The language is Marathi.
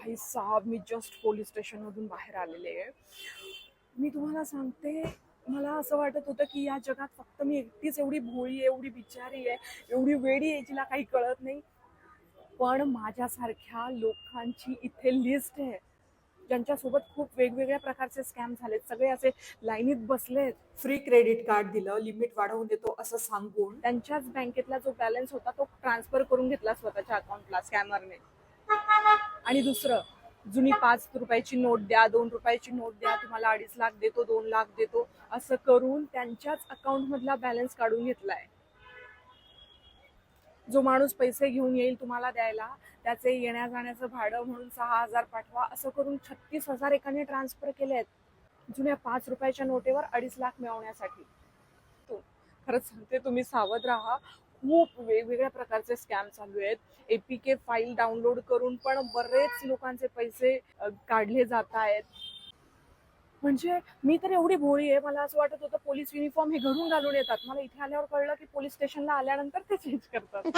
भाई साहब, मी जस्ट पोलीस स्टेशन मधून बाहेर आलेले आहे. मी तुम्हाला सांगते, मला असं वाटत होतं की या जगात फक्त मी एकटीच एवढी भोळी आहे, एवढी बिचारी आहे, एवढी वेडी आहे, जिला काही कळत नाही. पण माझ्यासारख्या लोकांची इथे लिस्ट आहे, ज्यांच्यासोबत खूप वेगवेगळ्या प्रकारचे स्कॅम झालेत. सगळे असे लाईनीत बसलेत. फ्री क्रेडिट कार्ड दिलं, लिमिट वाढवून देतो असं सांगून त्यांच्याच बँकेतला जो बॅलन्स होता तो ट्रान्सफर करून घेतला स्वतःच्या अकाउंटला स्कॅमरने. आणि दुसरं, जुनी 5 रुपयाची नोट द्या, 2 रुपयाची नोट द्या, तुम्हाला 2.5 लाख देतो, 2 लाख देतो, असं करून त्यांच्याच अकाउंट मधला बॅलन्स काढून घेतलाय. जो माणूस पैसे घेऊन येईल तुम्हाला द्यायला, त्याचे येण्या जाण्याचं भाडं म्हणून 6,000 पाठवा, असं करून 36,000 एकाने ट्रान्सफर केलेत जुन्या 5 रुपयाच्या नोटेवर 2.5 लाख मिळवण्यासाठी. खरंच सांगते, तुम्ही सावध राहा. खूप वेगवेगळ्या प्रकारचे स्कॅम चालू आहेत. एपीके फाईल डाउनलोड करून पण बरेच लोकांचे पैसे काढले जात आहेत. म्हणजे मी तर एवढी भोळी आहे, मला असं वाटत होतं पोलीस युनिफॉर्म हे घरून घालून येतात. मला इथे आल्यावर कळलं की पोलीस स्टेशनला आल्यानंतर ते चेंज करतात.